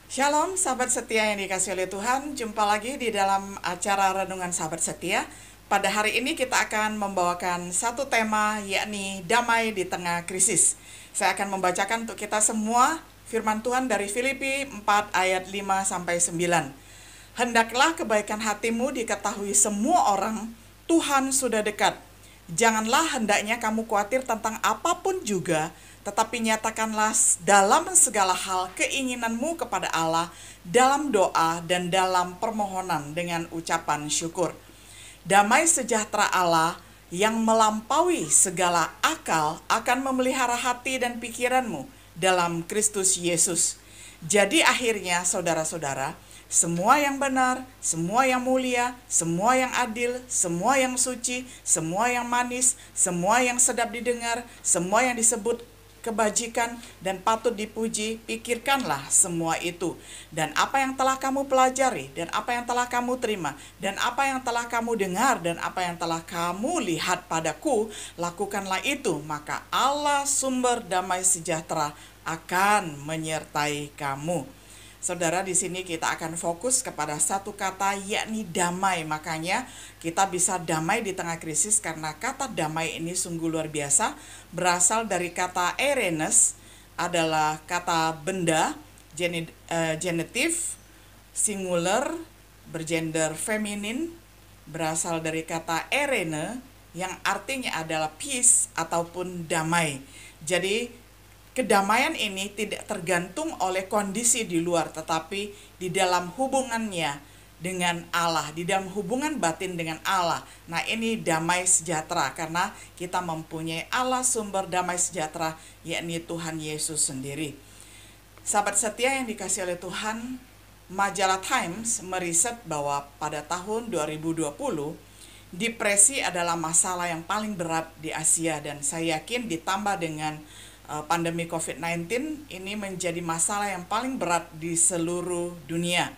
Shalom sahabat setia yang dikasih oleh Tuhan. Jumpa lagi di dalam acara Renungan Sahabat Setia. Pada hari ini kita akan membawakan satu tema, yakni damai di tengah krisis. Saya akan membacakan untuk kita semua firman Tuhan dari Filipi 4 ayat 5-9. Hendaklah kebaikan hatimu diketahui semua orang, Tuhan sudah dekat. Janganlah hendaknya kamu khawatir tentang apapun juga, tetapi nyatakanlah dalam segala hal keinginanmu kepada Allah dalam doa dan dalam permohonan dengan ucapan syukur. Damai sejahtera Allah yang melampaui segala akal akan memelihara hati dan pikiranmu dalam Kristus Yesus. Jadi akhirnya saudara-saudara, semua yang benar, semua yang mulia, semua yang adil, semua yang suci, semua yang manis, semua yang sedap didengar, semua yang disebut kebajikan dan patut dipuji, pikirkanlah semua itu. Dan apa yang telah kamu pelajari, dan apa yang telah kamu terima, dan apa yang telah kamu dengar, dan apa yang telah kamu lihat padaku, lakukanlah itu, maka Allah sumber damai sejahtera akan menyertai kamu. Saudara, di sini kita akan fokus kepada satu kata, yakni damai. Makanya kita bisa damai di tengah krisis karena kata damai ini sungguh luar biasa. Berasal dari kata erenes, adalah kata benda, genitif, singular, bergender feminin. Berasal dari kata erene, yang artinya adalah peace ataupun damai. Jadi kedamaian ini tidak tergantung oleh kondisi di luar, tetapi di dalam hubungannya dengan Allah, di dalam hubungan batin dengan Allah. Nah, ini damai sejahtera karena kita mempunyai Allah sumber damai sejahtera, yakni Tuhan Yesus sendiri. Sahabat setia yang dikasih oleh Tuhan, majalah Times meriset bahwa pada tahun 2020, depresi adalah masalah yang paling berat di Asia, dan saya yakin ditambah dengan pandemi COVID-19 ini menjadi masalah yang paling berat di seluruh dunia.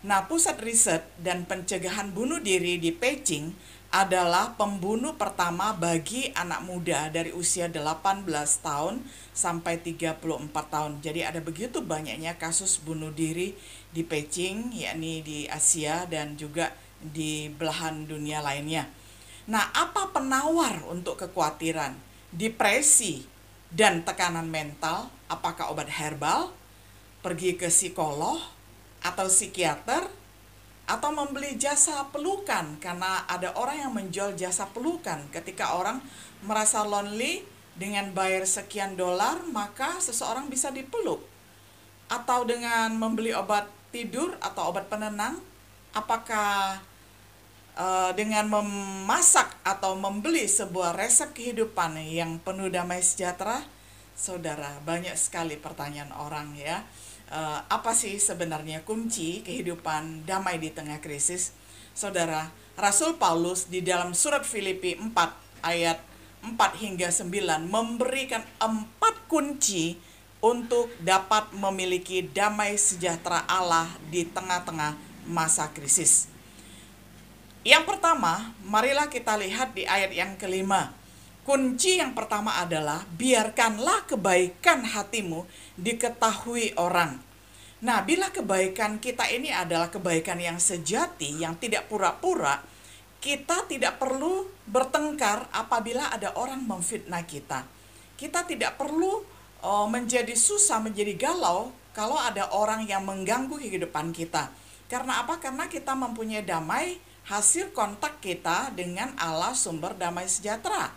Nah, Pusat Riset dan Pencegahan Bunuh Diri di Beijing adalah pembunuh pertama bagi anak muda dari usia 18 tahun sampai 34 tahun. Jadi ada begitu banyaknya kasus bunuh diri di Beijing, yakni di Asia dan juga di belahan dunia lainnya. Nah, apa penawar untuk kekhawatiran, depresi, dan tekanan mental? Apakah obat herbal, pergi ke psikolog atau psikiater, atau membeli jasa pelukan? Karena ada orang yang menjual jasa pelukan. Ketika orang merasa lonely, dengan bayar sekian dolar, maka seseorang bisa dipeluk. Atau dengan membeli obat tidur atau obat penenang. Apakah dengan memasak atau membeli sebuah resep kehidupan yang penuh damai sejahtera? Saudara, banyak sekali pertanyaan orang ya. Apa sih sebenarnya kunci kehidupan damai di tengah krisis? Saudara, Rasul Paulus di dalam surat Filipi 4 ayat 4-9 memberikan 4 kunci untuk dapat memiliki damai sejahtera Allah di tengah-tengah masa krisis. Yang pertama, marilah kita lihat di ayat yang kelima. Kunci yang pertama adalah biarkanlah kebaikan hatimu diketahui orang. Nah, bila kebaikan kita ini adalah kebaikan yang sejati, yang tidak pura-pura, kita tidak perlu bertengkar apabila ada orang memfitnah kita. Kita tidak perlu menjadi susah, menjadi galau kalau ada orang yang mengganggu kehidupan kita. Karena apa? Karena kita mempunyai damai hasil kontak kita dengan Allah sumber damai sejahtera.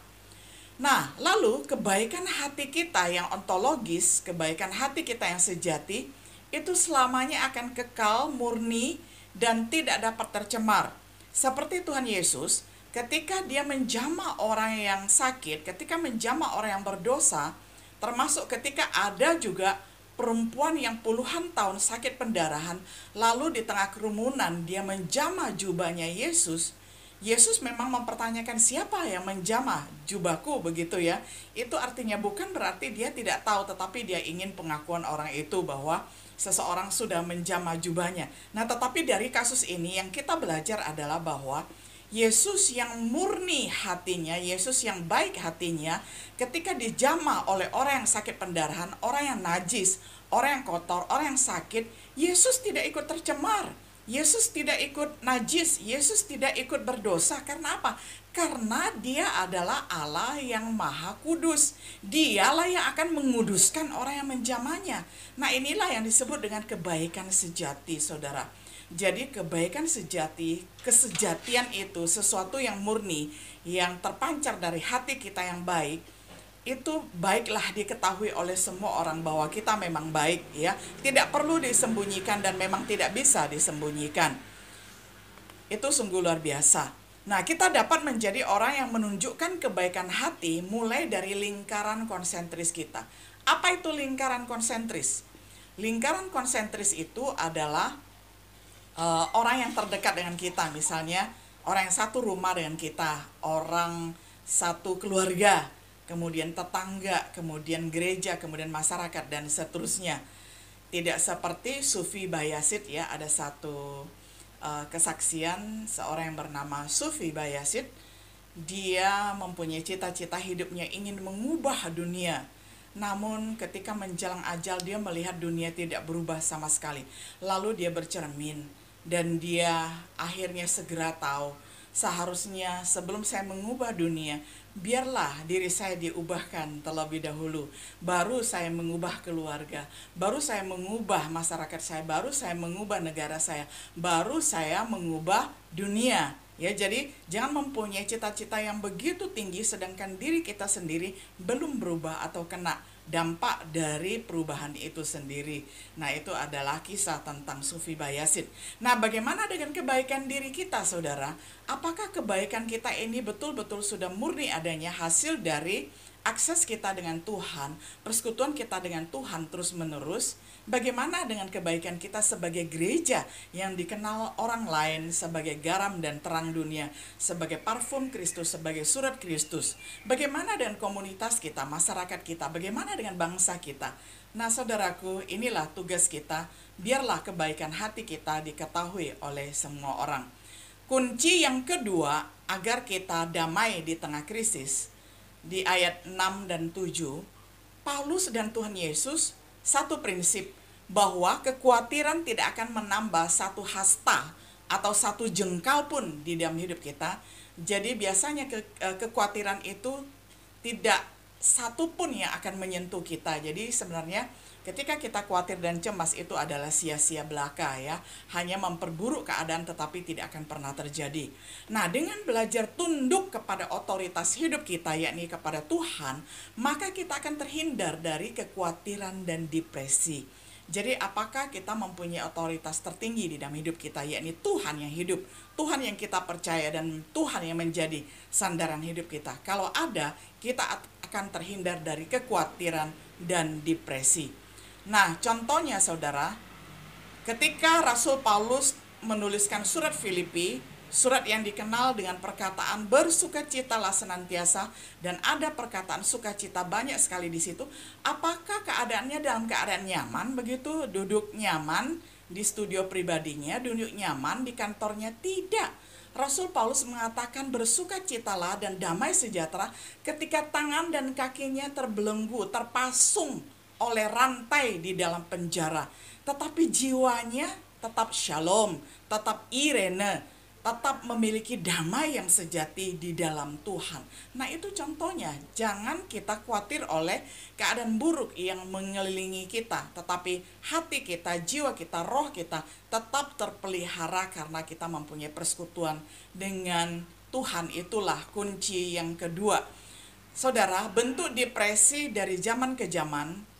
Nah, lalu kebaikan hati kita yang ontologis, kebaikan hati kita yang sejati, itu selamanya akan kekal, murni, dan tidak dapat tercemar. Seperti Tuhan Yesus, ketika dia menjamah orang yang sakit, ketika menjamah orang yang berdosa, termasuk ketika ada juga perempuan yang puluhan tahun sakit pendarahan, lalu di tengah kerumunan dia menjamah jubahnya Yesus. Yesus memang mempertanyakan, siapa yang menjamah jubahku, begitu ya. Itu artinya bukan berarti dia tidak tahu, tetapi dia ingin pengakuan orang itu bahwa seseorang sudah menjamah jubahnya. Nah, tetapi dari kasus ini yang kita belajar adalah bahwa Yesus yang murni hatinya, Yesus yang baik hatinya, ketika dijamah oleh orang yang sakit pendarahan, orang yang najis, orang yang kotor, orang yang sakit, Yesus tidak ikut tercemar. Yesus tidak ikut najis, Yesus tidak ikut berdosa. Karena apa? Karena dia adalah Allah yang maha kudus. Dialah yang akan menguduskan orang yang menjamahnya. Nah, inilah yang disebut dengan kebaikan sejati, saudara. Jadi kebaikan sejati, kesejatian itu sesuatu yang murni, yang terpancar dari hati kita yang baik, itu baiklah diketahui oleh semua orang bahwa kita memang baik, ya. Tidak perlu disembunyikan dan memang tidak bisa disembunyikan. Itu sungguh luar biasa. Nah, kita dapat menjadi orang yang menunjukkan kebaikan hati mulai dari lingkaran konsentris kita. Apa itu lingkaran konsentris? Lingkaran konsentris itu adalah orang yang terdekat dengan kita, misalnya orang yang satu rumah dengan kita, orang satu keluarga, kemudian tetangga, kemudian gereja, kemudian masyarakat, dan seterusnya. Tidak seperti Sufi Bayasid, ya. Ada satu kesaksian seorang yang bernama Sufi Bayasid. Dia mempunyai cita-cita hidupnya ingin mengubah dunia. Namun ketika menjelang ajal dia melihat dunia tidak berubah sama sekali. Lalu dia bercermin dan dia akhirnya segera tahu, seharusnya sebelum saya mengubah dunia, biarlah diri saya diubahkan terlebih dahulu. Baru saya mengubah keluarga, baru saya mengubah masyarakat saya, baru saya mengubah negara saya, baru saya mengubah dunia. Ya, jadi jangan mempunyai cita-cita yang begitu tinggi sedangkan diri kita sendiri belum berubah atau kena dampak dari perubahan itu sendiri. Nah, itu adalah kisah tentang Sufi Bayasid. Nah, bagaimana dengan kebaikan diri kita, saudara? Apakah kebaikan kita ini betul-betul sudah murni adanya hasil dari akses kita dengan Tuhan, persekutuan kita dengan Tuhan terus-menerus? Bagaimana dengan kebaikan kita sebagai gereja yang dikenal orang lain sebagai garam dan terang dunia, sebagai parfum Kristus, sebagai surat Kristus? Bagaimana dengan komunitas kita, masyarakat kita? Bagaimana dengan bangsa kita? Nah, saudaraku, inilah tugas kita. Biarlah kebaikan hati kita diketahui oleh semua orang. Kunci yang kedua agar kita damai di tengah krisis, di ayat 6 dan 7, Paulus dan Tuhan Yesus satu prinsip, bahwa kekhawatiran tidak akan menambah satu hasta atau satu jengkal pun di dalam hidup kita. Jadi biasanya kekhawatiran itu tidak satu pun yang akan menyentuh kita. Jadi sebenarnya ketika kita khawatir dan cemas itu adalah sia-sia belaka, ya. Hanya memperburuk keadaan tetapi tidak akan pernah terjadi. Nah, dengan belajar tunduk kepada otoritas hidup kita, yakni kepada Tuhan, maka kita akan terhindar dari kekhawatiran dan depresi. Jadi apakah kita mempunyai otoritas tertinggi di dalam hidup kita, yakni Tuhan yang hidup, Tuhan yang kita percaya, dan Tuhan yang menjadi sandaran hidup kita? Kalau ada, kita akan terhindar dari kekhawatiran dan depresi. Nah, contohnya saudara, ketika Rasul Paulus menuliskan surat Filipi, surat yang dikenal dengan perkataan bersukacitalah senantiasa, dan ada perkataan sukacita banyak sekali di situ. Apakah keadaannya dalam keadaan nyaman begitu? Duduk nyaman di studio pribadinya, duduk nyaman di kantornya? Tidak. Rasul Paulus mengatakan bersukacitalah dan damai sejahtera ketika tangan dan kakinya terbelenggu, terpasung oleh rantai di dalam penjara, tetapi jiwanya tetap shalom, tetap irene, tetap memiliki damai yang sejati di dalam Tuhan. Nah, itu contohnya. Jangan kita khawatir oleh keadaan buruk yang mengelilingi kita, tetapi hati kita, jiwa kita, roh kita tetap terpelihara karena kita mempunyai persekutuan dengan Tuhan. Itulah kunci yang kedua. Saudara, bentuk depresi dari zaman ke zaman,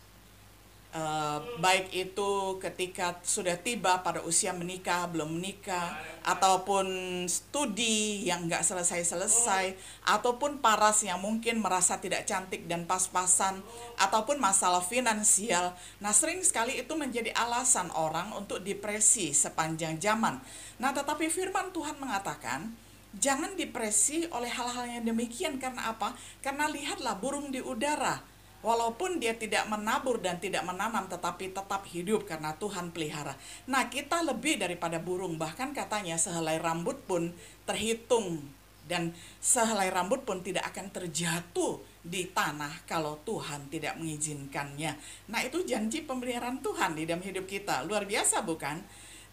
baik itu ketika sudah tiba pada usia menikah, belum menikah, ataupun studi yang nggak selesai-selesai, ataupun paras yang mungkin merasa tidak cantik dan pas-pasan, ataupun masalah finansial. Nah, sering sekali itu menjadi alasan orang untuk depresi sepanjang zaman. Nah, tetapi firman Tuhan mengatakan, jangan depresi oleh hal-hal yang demikian. Karena apa? Karena lihatlah burung di udara. Walaupun dia tidak menabur dan tidak menanam, tetapi tetap hidup karena Tuhan pelihara. Nah, kita lebih daripada burung. Bahkan katanya sehelai rambut pun terhitung. Dan sehelai rambut pun tidak akan terjatuh di tanah kalau Tuhan tidak mengizinkannya. Nah, itu janji pemeliharaan Tuhan di dalam hidup kita. Luar biasa bukan?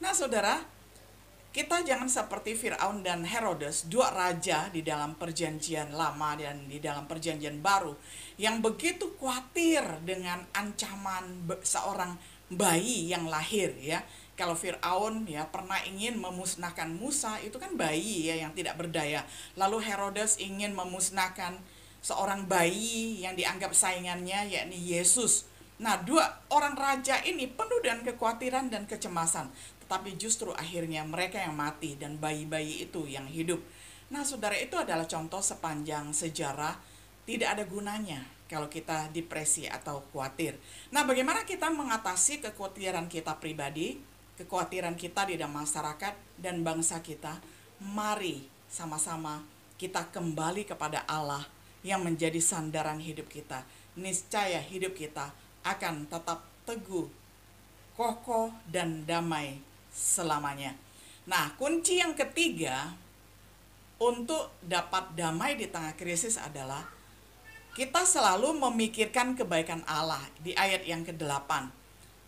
Nah, saudara, kita jangan seperti Firaun dan Herodes, dua raja di dalam perjanjian lama dan di dalam perjanjian baru, yang begitu khawatir dengan ancaman seorang bayi yang lahir ya. Kalau Firaun ya pernah ingin memusnahkan Musa, itu kan bayi ya yang tidak berdaya. Lalu Herodes ingin memusnahkan seorang bayi yang dianggap saingannya, yakni Yesus. Nah, dua orang raja ini penuh dengan kekhawatiran dan kecemasan. Tapi justru akhirnya mereka yang mati dan bayi-bayi itu yang hidup. Nah, saudara, itu adalah contoh sepanjang sejarah tidak ada gunanya kalau kita depresi atau khawatir. Nah, bagaimana kita mengatasi kekhawatiran kita pribadi, kekhawatiran kita di dalam masyarakat dan bangsa kita? Mari sama-sama kita kembali kepada Allah yang menjadi sandaran hidup kita. Niscaya hidup kita akan tetap teguh, kokoh, dan damai selamanya. Nah, kunci yang ketiga untuk dapat damai di tengah krisis adalah kita selalu memikirkan kebaikan Allah di ayat yang ke-8.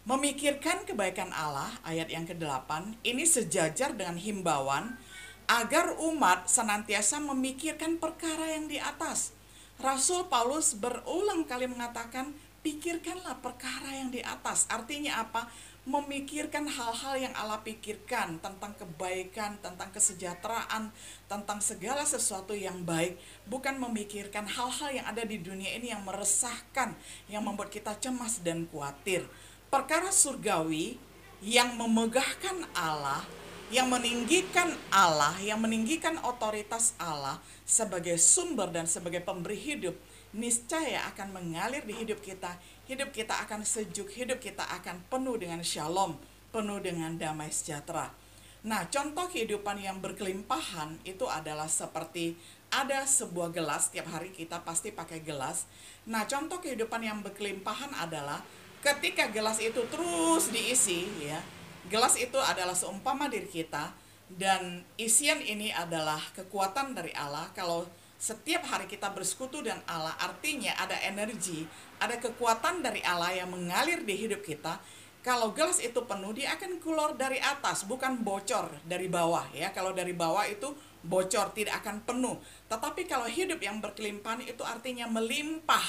Memikirkan kebaikan Allah, ayat yang ke-8, ini sejajar dengan himbauan agar umat senantiasa memikirkan perkara yang di atas. Rasul Paulus berulang kali mengatakan, pikirkanlah perkara yang di atas. Artinya apa? Memikirkan hal-hal yang Allah pikirkan tentang kebaikan, tentang kesejahteraan, tentang segala sesuatu yang baik. Bukan memikirkan hal-hal yang ada di dunia ini yang meresahkan, yang membuat kita cemas dan khawatir. Perkara surgawi yang memegahkan Allah, yang meninggikan Allah, yang meninggikan otoritas Allah sebagai sumber dan sebagai pemberi hidup, niscaya akan mengalir di hidup kita. Hidup kita akan sejuk, hidup kita akan penuh dengan shalom, penuh dengan damai sejahtera. Nah, contoh kehidupan yang berkelimpahan itu adalah seperti ada sebuah gelas, setiap hari kita pasti pakai gelas. Nah, contoh kehidupan yang berkelimpahan adalah ketika gelas itu terus diisi, ya. Gelas itu adalah seumpama diri kita, dan isian ini adalah kekuatan dari Allah. Kalau setiap hari kita bersekutu dengan Allah, artinya ada energi, ada kekuatan dari Allah yang mengalir di hidup kita. Kalau gelas itu penuh, dia akan keluar dari atas, bukan bocor dari bawah ya. Kalau dari bawah itu bocor, tidak akan penuh. Tetapi kalau hidup yang berkelimpahan itu artinya melimpah.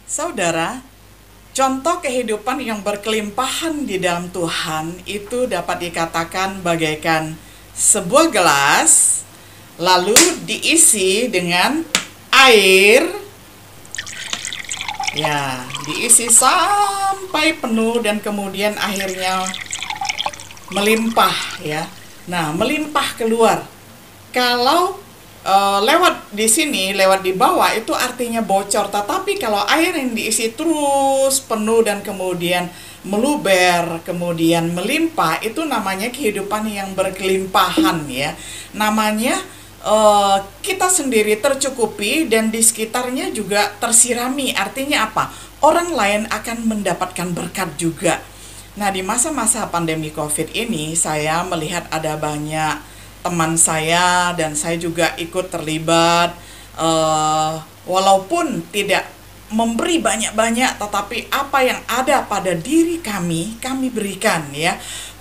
Saudara, contoh kehidupan yang berkelimpahan di dalam Tuhan itu dapat dikatakan bagaikan sebuah gelas, lalu diisi dengan air, ya, diisi sampai penuh dan kemudian akhirnya melimpah, ya. Nah, melimpah keluar. Kalau lewat di sini, lewat di bawah itu artinya bocor. Tetapi kalau air yang diisi terus penuh dan kemudian meluber, kemudian melimpah, itu namanya kehidupan yang berkelimpahan, ya. Namanya kita sendiri tercukupi dan di sekitarnya juga tersirami. Artinya apa? Orang lain akan mendapatkan berkat juga. Nah, di masa-masa pandemi COVID ini saya melihat ada banyak teman saya dan saya juga ikut terlibat, walaupun tidak memberi banyak-banyak, tetapi apa yang ada pada diri kami berikan, ya.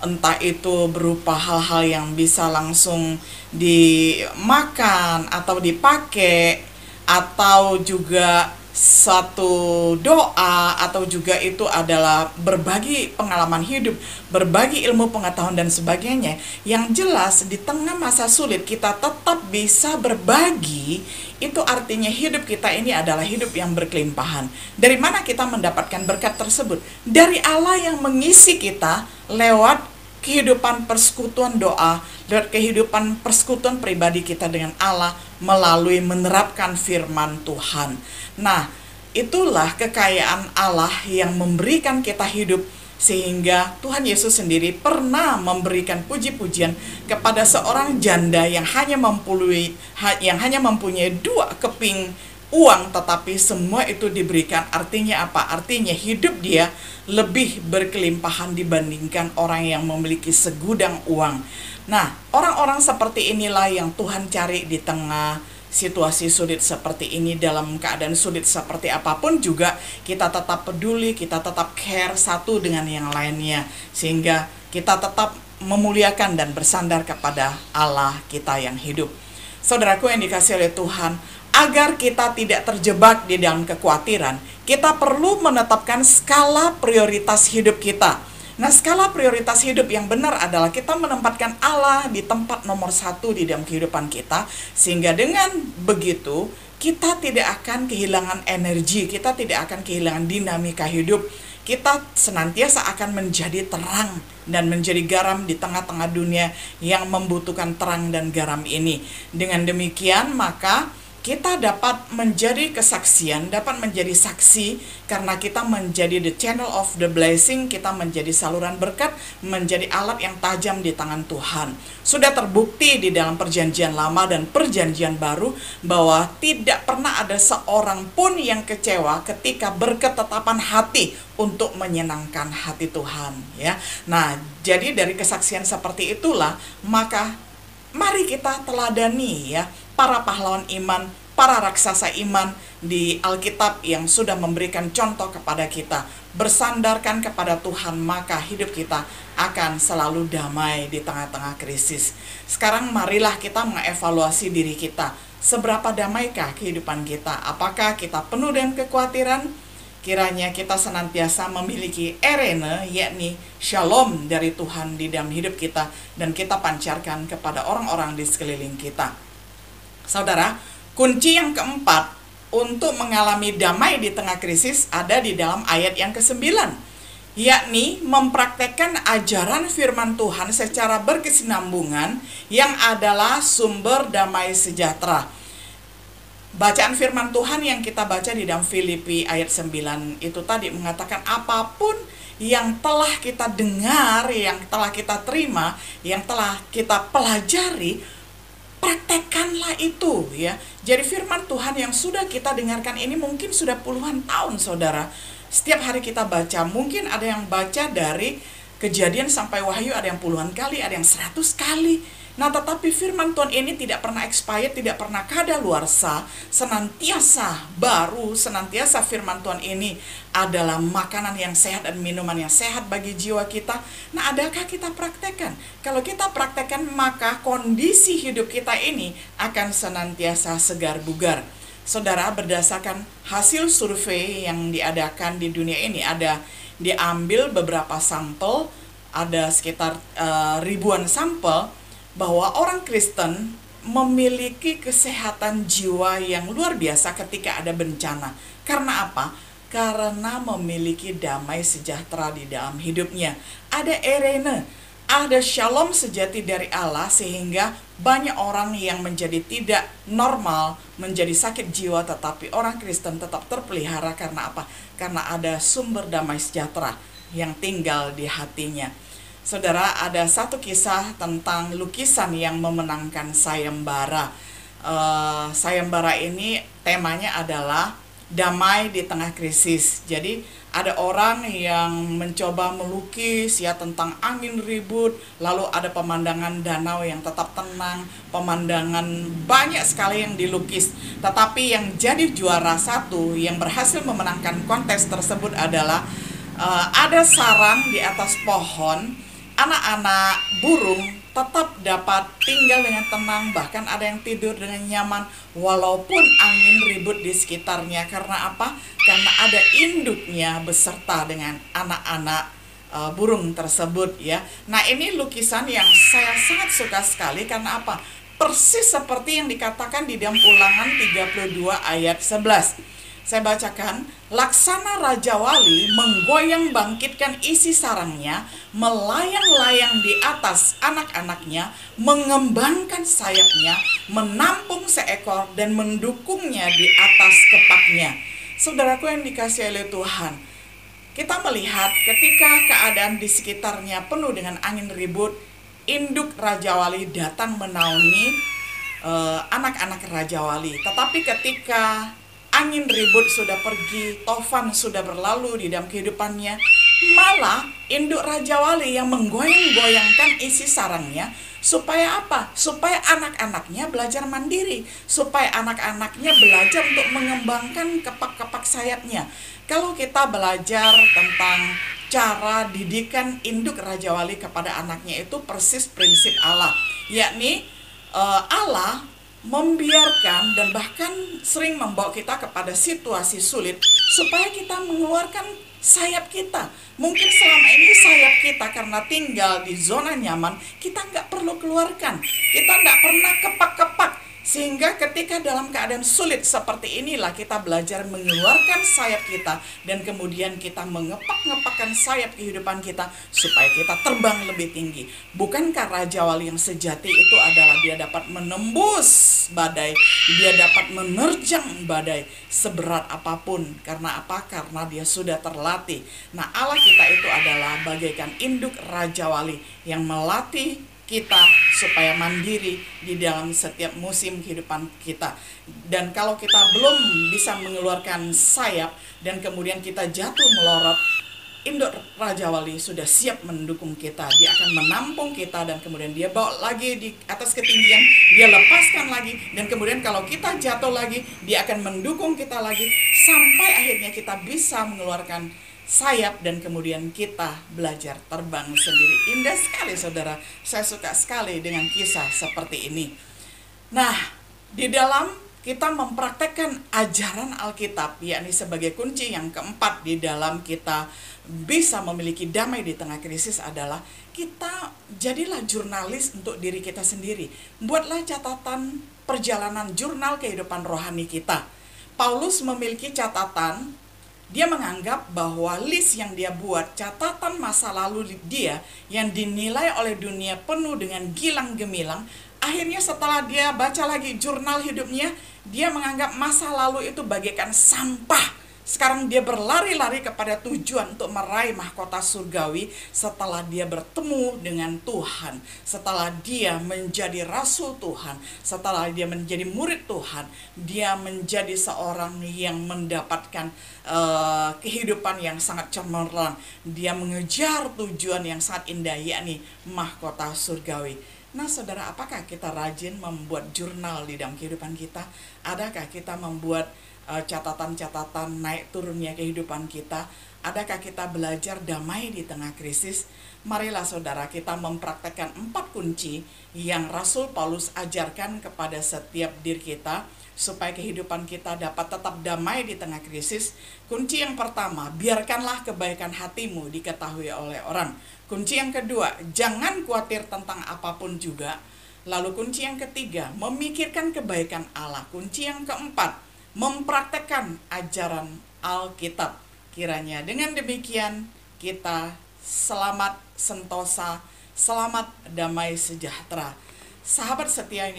Entah itu berupa hal-hal yang bisa langsung dimakan atau dipakai, atau juga satu doa, atau juga itu adalah berbagi pengalaman hidup, berbagi ilmu pengetahuan dan sebagainya. Yang jelas di tengah masa sulit kita tetap bisa berbagi. Itu artinya hidup kita ini adalah hidup yang berkelimpahan. Dari mana kita mendapatkan berkat tersebut? Dari Allah yang mengisi kita lewat kehidupan persekutuan doa, lewat kehidupan persekutuan pribadi kita dengan Allah melalui menerapkan firman Tuhan. Nah, itulah kekayaan Allah yang memberikan kita hidup, sehingga Tuhan Yesus sendiri pernah memberikan puji-pujian kepada seorang janda yang hanya mempunyai 2 keping uang, tetapi semua itu diberikan. Artinya apa? Artinya hidup dia lebih berkelimpahan dibandingkan orang yang memiliki segudang uang. Nah, orang-orang seperti inilah yang Tuhan cari di tengah situasi sulit seperti ini. Dalam keadaan sulit seperti apapun juga kita tetap peduli, kita tetap care satu dengan yang lainnya, sehingga kita tetap memuliakan dan bersandar kepada Allah kita yang hidup. Saudaraku yang dikasihi oleh Tuhan, agar kita tidak terjebak di dalam kekhawatiran, kita perlu menetapkan skala prioritas hidup kita. Nah, skala prioritas hidup yang benar adalah kita menempatkan Allah di tempat nomor 1 di dalam kehidupan kita, sehingga dengan begitu kita tidak akan kehilangan energi, kita tidak akan kehilangan dinamika hidup. Kita senantiasa akan menjadi terang dan menjadi garam di tengah-tengah dunia yang membutuhkan terang dan garam ini. Dengan demikian, maka kita dapat menjadi kesaksian, dapat menjadi saksi, karena kita menjadi the channel of the blessing, kita menjadi saluran berkat, menjadi alat yang tajam di tangan Tuhan. Sudah terbukti di dalam perjanjian lama dan perjanjian baru bahwa tidak pernah ada seorang pun yang kecewa ketika berketetapan hati untuk menyenangkan hati Tuhan, ya. Nah, jadi dari kesaksian seperti itulah, maka mari kita teladani, ya, para pahlawan iman, para raksasa iman di Alkitab yang sudah memberikan contoh kepada kita. Bersandarkan kepada Tuhan, maka hidup kita akan selalu damai di tengah-tengah krisis. Sekarang marilah kita mengevaluasi diri kita. Seberapa damaikah kehidupan kita? Apakah kita penuh dengan kekhawatiran? Kiranya kita senantiasa memiliki erene, yakni shalom dari Tuhan di dalam hidup kita, dan kita pancarkan kepada orang-orang di sekeliling kita. Saudara, kunci yang keempat untuk mengalami damai di tengah krisis ada di dalam ayat yang ke-9, yakni mempraktekkan ajaran firman Tuhan secara berkesinambungan yang adalah sumber damai sejahtera. Bacaan firman Tuhan yang kita baca di dalam Filipi ayat 9 itu tadi mengatakan, apapun yang telah kita dengar, yang telah kita terima, yang telah kita pelajari, praktekkanlah itu, ya. Jadi firman Tuhan yang sudah kita dengarkan ini mungkin sudah puluhan tahun, saudara. Setiap hari kita baca, mungkin ada yang baca dari Kejadian sampai Wahyu, ada yang puluhan kali, ada yang 100 kali. Nah, tetapi firman Tuhan ini tidak pernah expired, tidak pernah kadaluarsa, senantiasa baru, senantiasa firman Tuhan ini adalah makanan yang sehat dan minuman yang sehat bagi jiwa kita. Nah, adakah kita praktekkan? Kalau kita praktekkan, maka kondisi hidup kita ini akan senantiasa segar bugar. Saudara, berdasarkan hasil survei yang diadakan di dunia ini, ada diambil beberapa sampel, ada sekitar ribuan sampel, bahwa orang Kristen memiliki kesehatan jiwa yang luar biasa ketika ada bencana. Karena apa? Karena memiliki damai sejahtera di dalam hidupnya. Ada erene, ada shalom sejati dari Allah, sehingga banyak orang yang menjadi tidak normal, menjadi sakit jiwa, tetapi orang Kristen tetap terpelihara. Karena apa? Karena ada sumber damai sejahtera yang tinggal di hatinya. Saudara, ada satu kisah tentang lukisan yang memenangkan sayembara. Sayembara ini temanya adalah damai di tengah krisis. Jadi ada orang yang mencoba melukis, ya, tentang angin ribut, lalu ada pemandangan danau yang tetap tenang, pemandangan banyak sekali yang dilukis. Tetapi yang jadi juara satu, yang berhasil memenangkan kontes tersebut adalah ada sarang di atas pohon. Anak-anak burung tetap dapat tinggal dengan tenang, bahkan ada yang tidur dengan nyaman walaupun angin ribut di sekitarnya. Karena apa? Karena ada induknya beserta dengan anak-anak burung tersebut, ya. Nah, ini lukisan yang saya sangat suka sekali. Karena apa? Persis seperti yang dikatakan di dalam Ulangan 32 ayat 11. Saya bacakan, laksana Raja Wali menggoyang bangkitkan isi sarangnya, melayang-layang di atas anak-anaknya, mengembangkan sayapnya, menampung seekor dan mendukungnya di atas kepaknya. Saudaraku yang dikasihi oleh Tuhan, kita melihat ketika keadaan di sekitarnya penuh dengan angin ribut, induk Raja Wali datang menaungi anak-anak Raja Wali. Tetapi ketika angin ribut sudah pergi, tofan sudah berlalu di dalam kehidupannya, malah induk Raja Wali yang menggoyang-goyangkan isi sarangnya. Supaya apa? Supaya anak-anaknya belajar mandiri, supaya anak-anaknya belajar untuk mengembangkan kepak-kepak sayapnya. Kalau kita belajar tentang cara didikan induk Raja Wali kepada anaknya, itu persis prinsip Allah, yakni Allah membiarkan dan bahkan sering membawa kita kepada situasi sulit supaya kita mengeluarkan sayap kita. Mungkin selama ini sayap kita karena tinggal di zona nyaman, kita nggak perlu keluarkan. Kita nggak pernah kepak-kepak. Sehingga ketika dalam keadaan sulit seperti inilah kita belajar mengeluarkan sayap kita. Dan kemudian kita mengepak-ngepakkan sayap kehidupan kita supaya kita terbang lebih tinggi. Bukankah Raja Wali yang sejati itu adalah dia dapat menembus badai, dia dapat menerjang badai seberat apapun. Karena apa? Karena dia sudah terlatih. Nah, Allah kita itu adalah bagaikan induk Raja Wali yang melatih kita supaya mandiri di dalam setiap musim kehidupan kita. Dan kalau kita belum bisa mengeluarkan sayap dan kemudian kita jatuh melorot, induk Raja Wali sudah siap mendukung kita. Dia akan menampung kita dan kemudian dia bawa lagi di atas ketinggian, dia lepaskan lagi, dan kemudian kalau kita jatuh lagi, dia akan mendukung kita lagi sampai akhirnya kita bisa mengeluarkan sayap dan kemudian kita belajar terbang sendiri. Indah sekali saudara, saya suka sekali dengan kisah seperti ini. Nah, di dalam kita mempraktekkan ajaran Alkitab, yakni sebagai kunci yang keempat di dalam kita bisa memiliki damai di tengah krisis adalah kita jadilah jurnalis untuk diri kita sendiri. Buatlah catatan perjalanan jurnal kehidupan rohani kita. Paulus memiliki catatan. Dia menganggap bahwa list yang dia buat, catatan masa lalu dia yang dinilai oleh dunia penuh dengan gilang gemilang, akhirnya setelah dia baca lagi jurnal hidupnya, dia menganggap masa lalu itu bagaikan sampah. Sekarang dia berlari-lari kepada tujuan untuk meraih mahkota surgawi setelah dia bertemu dengan Tuhan, setelah dia menjadi rasul Tuhan, setelah dia menjadi murid Tuhan, dia menjadi seorang yang mendapatkan kehidupan yang sangat cemerlang. Dia mengejar tujuan yang sangat indah, yakni mahkota surgawi. Nah saudara, apakah kita rajin membuat jurnal di dalam kehidupan kita? Adakah kita membuat catatan-catatan naik turunnya kehidupan kita? Adakah kita belajar damai di tengah krisis? Marilah saudara, kita mempraktekkan 4 kunci yang Rasul Paulus ajarkan kepada setiap diri kita supaya kehidupan kita dapat tetap damai di tengah krisis. Kunci yang pertama, biarkanlah kebaikan hatimu diketahui oleh orang. Kunci yang kedua, jangan khawatir tentang apapun juga. Lalu kunci yang ketiga, memikirkan kebaikan Allah. Kunci yang keempat, mempraktekkan ajaran Alkitab. Kiranya dengan demikian kita selamat sentosa, selamat damai sejahtera. Sahabat setia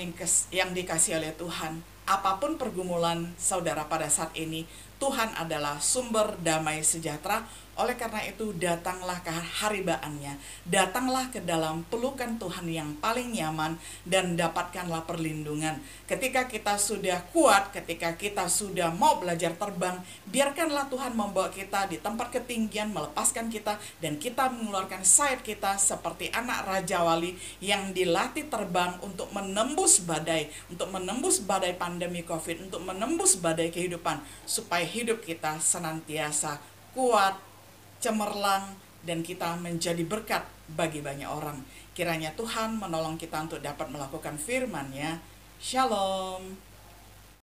yang dikasihi oleh Tuhan, apapun pergumulan saudara pada saat ini, Tuhan adalah sumber damai sejahtera. Oleh karena itu, datanglah ke haribaannya, datanglah ke dalam pelukan Tuhan yang paling nyaman, dan dapatkanlah perlindungan. Ketika kita sudah kuat, ketika kita sudah mau belajar terbang, biarkanlah Tuhan membawa kita di tempat ketinggian, melepaskan kita, dan kita mengeluarkan sayap kita seperti anak Raja Wali yang dilatih terbang untuk menembus badai pandemi COVID, untuk menembus badai kehidupan, supaya hidup kita senantiasa kuat, cemerlang, dan kita menjadi berkat bagi banyak orang. Kiranya Tuhan menolong kita untuk dapat melakukan firman-Nya. Shalom.